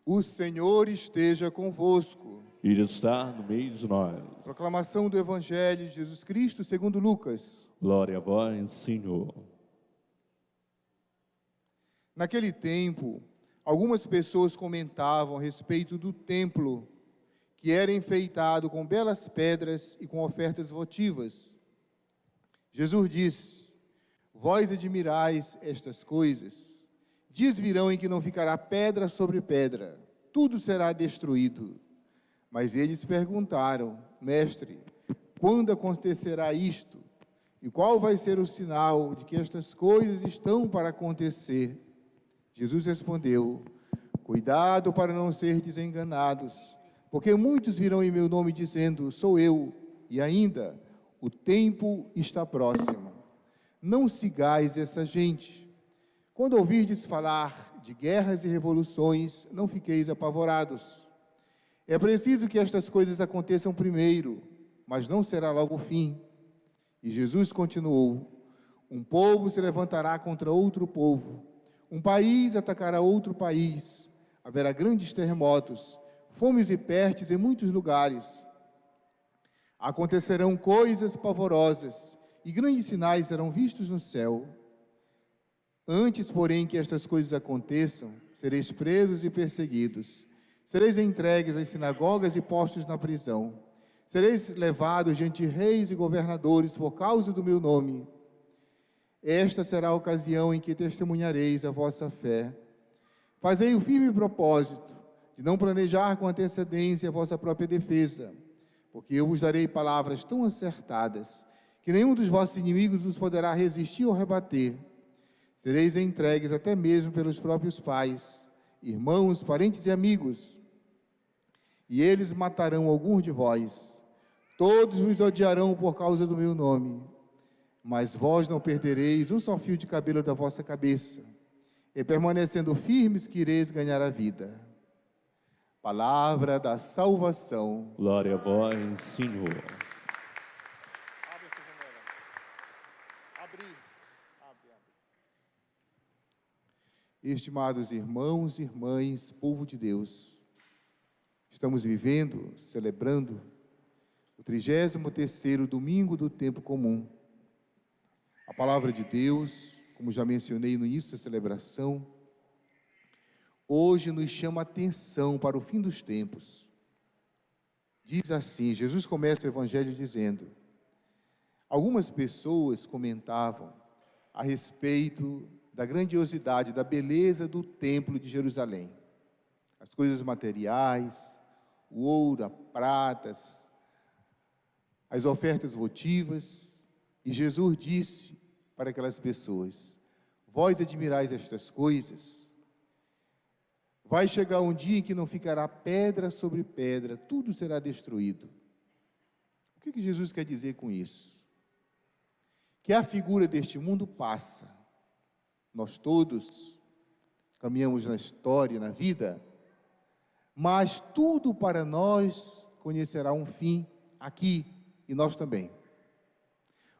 O Senhor esteja convosco. Ele está no meio de nós. Proclamação do Evangelho de Jesus Cristo segundo Lucas. Glória a vós, Senhor. Naquele tempo, algumas pessoas comentavam a respeito do templo, que era enfeitado com belas pedras e com ofertas votivas. Jesus disse: vós admirais estas coisas. Dias virão em que não ficará pedra sobre pedra, tudo será destruído. Mas eles perguntaram: mestre, quando acontecerá isto? E qual vai ser o sinal de que estas coisas estão para acontecer? Jesus respondeu: cuidado para não serdes enganados, porque muitos virão em meu nome dizendo: sou eu, e ainda, o tempo está próximo. Não sigais essa gente. Quando ouvirdes falar de guerras e revoluções, não fiqueis apavorados. É preciso que estas coisas aconteçam primeiro, mas não será logo o fim. E Jesus continuou: um povo se levantará contra outro povo, um país atacará outro país, haverá grandes terremotos, fomes e pestes em muitos lugares. Acontecerão coisas pavorosas, e grandes sinais serão vistos no céu. Antes, porém, que estas coisas aconteçam, sereis presos e perseguidos. Sereis entregues às sinagogas e postos na prisão. Sereis levados diante de reis e governadores por causa do meu nome. Esta será a ocasião em que testemunhareis a vossa fé. Fazei o firme propósito de não planejar com antecedência a vossa própria defesa, porque eu vos darei palavras tão acertadas que nenhum dos vossos inimigos os poderá resistir ou rebater. Sereis entregues até mesmo pelos próprios pais, irmãos, parentes e amigos, e eles matarão alguns de vós. Todos vos odiarão por causa do meu nome, mas vós não perdereis um só fio de cabelo da vossa cabeça, e permanecendo firmes que ireis ganhar a vida. Palavra da salvação. Glória a vós, Senhor. Abre essa janela. Abre. Estimados irmãos e irmãs, povo de Deus, estamos vivendo, celebrando o 33º domingo do tempo comum. A palavra de Deus, como já mencionei no início da celebração, hoje nos chama a atenção para o fim dos tempos. Diz assim, Jesus começa o Evangelho dizendo: algumas pessoas comentavam a respeito da grandiosidade, da beleza do templo de Jerusalém. As coisas materiais, o ouro, a prata, as ofertas votivas. E Jesus disse para aquelas pessoas: vós admirais estas coisas. Vai chegar um dia em que não ficará pedra sobre pedra, tudo será destruído. O que Jesus quer dizer com isso? Que a figura deste mundo passa. Nós todos caminhamos na história, na vida, mas tudo para nós conhecerá um fim aqui, e nós também.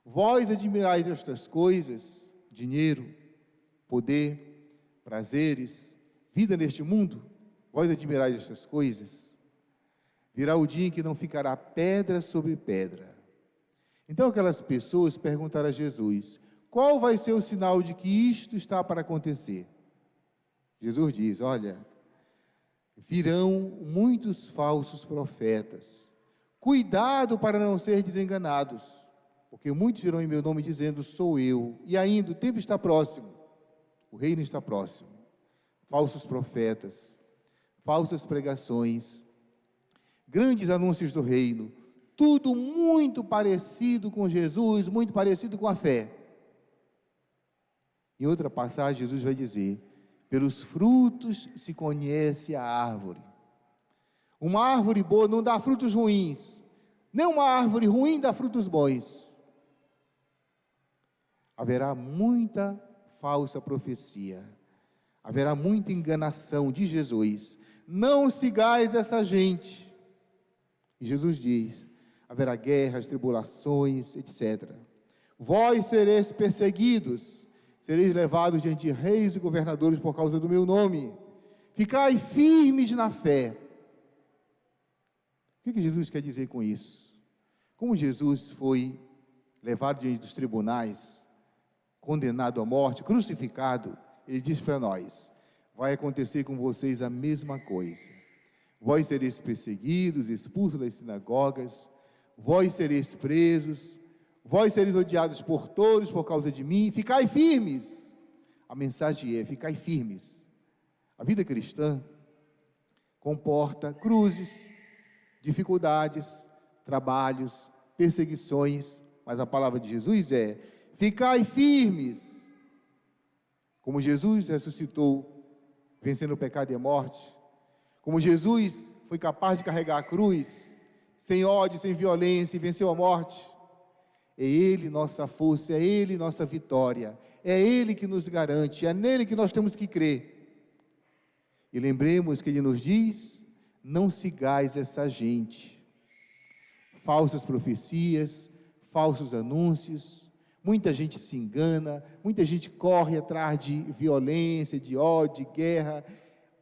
Vós admirais estas coisas, dinheiro, poder, prazeres, vida neste mundo, vós admirais estas coisas. Virá o dia em que não ficará pedra sobre pedra. Então aquelas pessoas perguntaram a Jesus: qual vai ser o sinal de que isto está para acontecer? Jesus diz: olha, virão muitos falsos profetas. Cuidado para não ser desenganados, porque muitos virão em meu nome dizendo: sou eu. E ainda, o tempo está próximo, o reino está próximo. Falsos profetas, falsas pregações, grandes anúncios do reino, tudo muito parecido com Jesus, muito parecido com a fé. Em outra passagem, Jesus vai dizer: pelos frutos se conhece a árvore. Uma árvore boa não dá frutos ruins, nem uma árvore ruim dá frutos bons. Haverá muita falsa profecia, haverá muita enganação de Jesus. Não sigais essa gente. E Jesus diz: haverá guerras, tribulações, etc. Vós sereis perseguidos, sereis levados diante de reis e governadores por causa do meu nome. Ficai firmes na fé. O que Jesus quer dizer com isso? Como Jesus foi levado diante dos tribunais, condenado à morte, crucificado, ele diz para nós: vai acontecer com vocês a mesma coisa. Vós sereis perseguidos, expulsos das sinagogas, vós sereis presos, vós sereis odiados por todos por causa de mim. Ficai firmes. A mensagem é: ficai firmes. A vida cristã comporta cruzes, dificuldades, trabalhos, perseguições, mas a palavra de Jesus é: ficai firmes. Como Jesus ressuscitou, vencendo o pecado e a morte, como Jesus foi capaz de carregar a cruz, sem ódio, sem violência, e venceu a morte, é Ele nossa força, é Ele nossa vitória, é Ele que nos garante, é nele que nós temos que crer. E lembremos que Ele nos diz: não sigais essa gente. Falsas profecias, falsos anúncios, muita gente se engana, muita gente corre atrás de violência, de ódio, de guerra,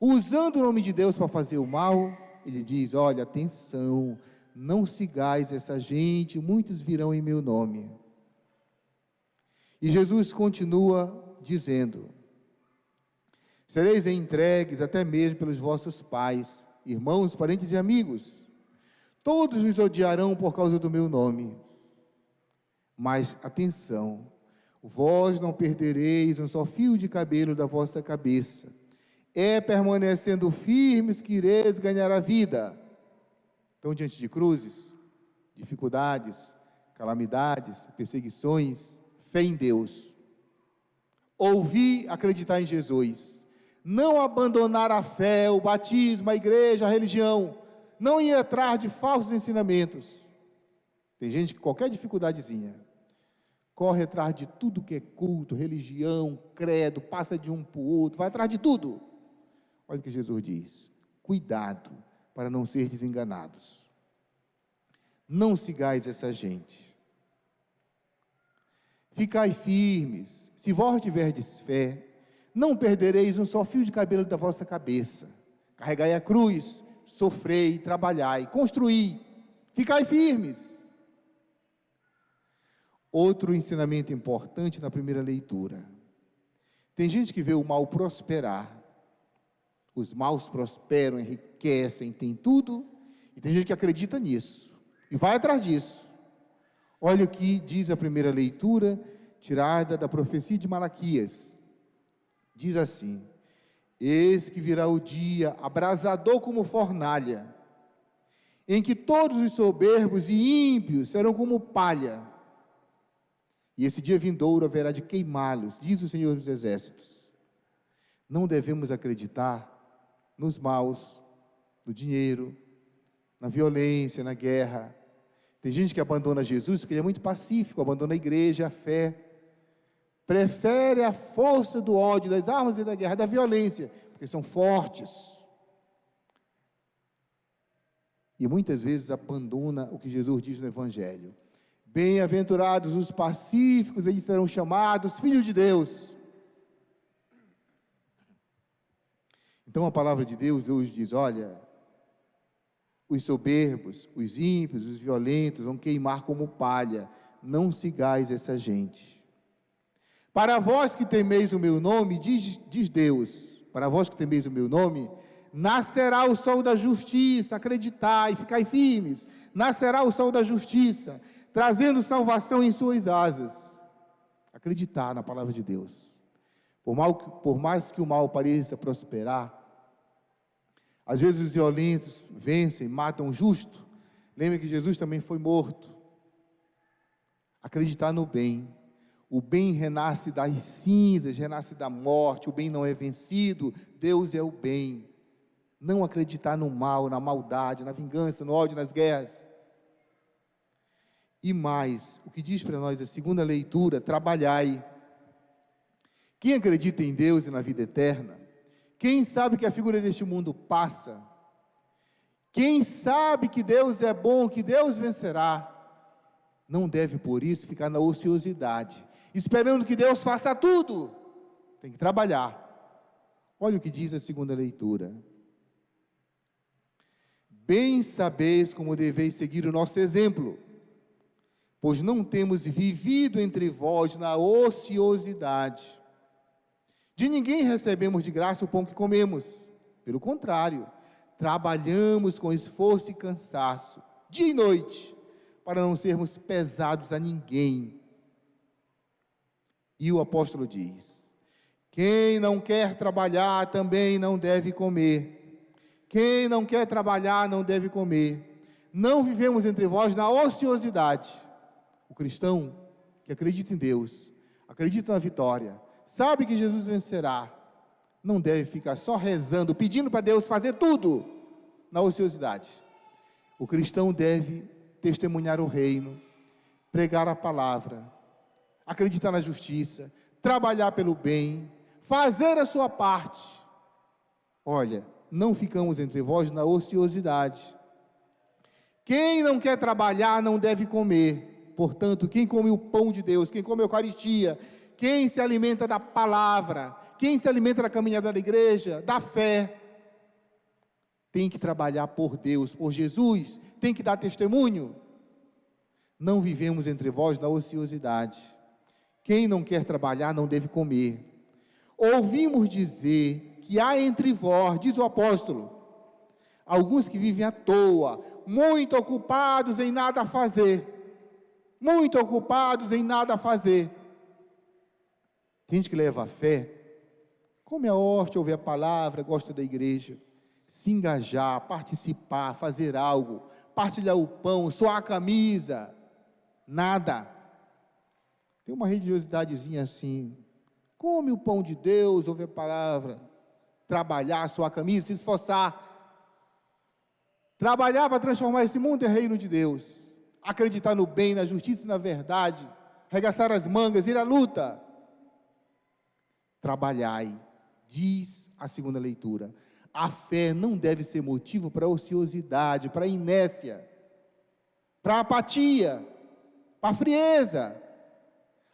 usando o nome de Deus para fazer o mal. Ele diz: olha, atenção, não sigais essa gente, muitos virão em meu nome. E Jesus continua dizendo: sereis entregues até mesmo pelos vossos pais, irmãos, parentes e amigos. Todos os odiarão por causa do meu nome. Mas, atenção, vós não perdereis um só fio de cabelo da vossa cabeça. É permanecendo firmes que ireis ganhar a vida. Então, diante de cruzes, dificuldades, calamidades, perseguições, fé em Deus. Ouvir, acreditar em Jesus. Não abandonar a fé, o batismo, a igreja, a religião. Não ir atrás de falsos ensinamentos. Tem gente que qualquer dificuldadezinha corre atrás de tudo que é culto, religião, credo, passa de um para o outro, vai atrás de tudo. Olha o que Jesus diz: cuidado para não ser desenganados. Não sigais essa gente. Ficai firmes. Se vós tiverdes fé, não perdereis um só fio de cabelo da vossa cabeça. Carregai a cruz, sofrei, trabalhai, construí, ficai firmes. Outro ensinamento importante na primeira leitura: tem gente que vê o mal prosperar, os maus prosperam, enriquecem, tem tudo, e tem gente que acredita nisso, e vai atrás disso. Olha o que diz a primeira leitura, tirada da profecia de Malaquias, diz assim: eis que virá o dia abrasador como fornalha, em que todos os soberbos e ímpios serão como palha, e esse dia vindouro haverá de queimá-los, diz o Senhor dos Exércitos. Não devemos acreditar nos maus, no dinheiro, na violência, na guerra. Tem gente que abandona Jesus porque ele é muito pacífico, abandona a igreja, a fé, prefere a força do ódio, das armas e da guerra, da violência, porque são fortes. E muitas vezes abandona o que Jesus diz no Evangelho: bem-aventurados os pacíficos, eles serão chamados filhos de Deus. Então a palavra de Deus hoje diz: olha, os soberbos, os ímpios, os violentos vão queimar como palha, não sigais essa gente. Para vós que temeis o meu nome, diz Deus, para vós que temeis o meu nome, nascerá o sol da justiça, acreditai, ficai firmes, nascerá o sol da justiça, trazendo salvação em suas asas. Acreditar na palavra de Deus. Por mais que o mal pareça prosperar, às vezes os violentos vencem, matam o justo. Lembra que Jesus também foi morto. Acreditar no bem. O bem renasce das cinzas, renasce da morte, o bem não é vencido, Deus é o bem. Não acreditar no mal, na maldade, na vingança, no ódio, nas guerras. E mais, o que diz para nós a segunda leitura: trabalhai. Quem acredita em Deus e na vida eterna, quem sabe que a figura deste mundo passa, quem sabe que Deus é bom, que Deus vencerá, não deve por isso ficar na ociosidade, esperando que Deus faça tudo. Tem que trabalhar. Olha o que diz a segunda leitura. Bem sabeis como deveis seguir o nosso exemplo, pois não temos vivido entre vós na ociosidade. De ninguém recebemos de graça o pão que comemos. Pelo contrário, trabalhamos com esforço e cansaço, dia e noite, para não sermos pesados a ninguém. E o apóstolo diz: quem não quer trabalhar também não deve comer. Quem não quer trabalhar não deve comer. Não vivemos entre vós na ociosidade. O cristão que acredita em Deus, acredita na vitória, sabe que Jesus vencerá, não deve ficar só rezando, pedindo para Deus fazer tudo na ociosidade. O cristão deve testemunhar o reino, pregar a palavra, acreditar na justiça, trabalhar pelo bem, fazer a sua parte. Olha, não ficamos entre vós na ociosidade. Quem não quer trabalhar não deve comer. Portanto, quem come o pão de Deus, quem come a Eucaristia, quem se alimenta da palavra, quem se alimenta da caminhada da igreja, da fé, tem que trabalhar por Deus, por Jesus, tem que dar testemunho. Não vivemos entre vós na ociosidade. Quem não quer trabalhar não deve comer. Ouvimos dizer que há entre vós, diz o apóstolo, alguns que vivem à toa, muito ocupados em nada a fazer. Muito ocupados em nada a fazer. Tem gente que leva a fé, come a hóstia, ouve a palavra, gosta da igreja, se engajar, participar, fazer algo, partilhar o pão, suar a camisa, nada. Tem uma religiosidadezinha assim, come o pão de Deus, ouve a palavra, trabalhar, suar a camisa, se esforçar, trabalhar para transformar esse mundo em reino de Deus, acreditar no bem, na justiça e na verdade, arregaçar as mangas, ir à luta. Trabalhai, diz a segunda leitura. A fé não deve ser motivo para ociosidade, para inércia, para apatia, para frieza.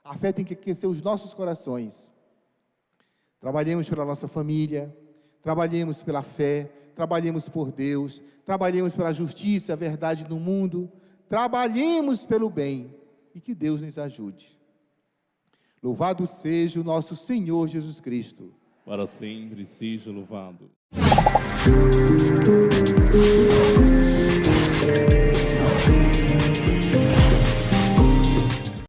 A fé tem que aquecer os nossos corações. Trabalhemos pela nossa família, trabalhemos pela fé, trabalhemos por Deus, trabalhemos pela justiça, a verdade no mundo, trabalhemos pelo bem e que Deus nos ajude. Louvado seja o nosso Senhor Jesus Cristo. Para sempre seja louvado.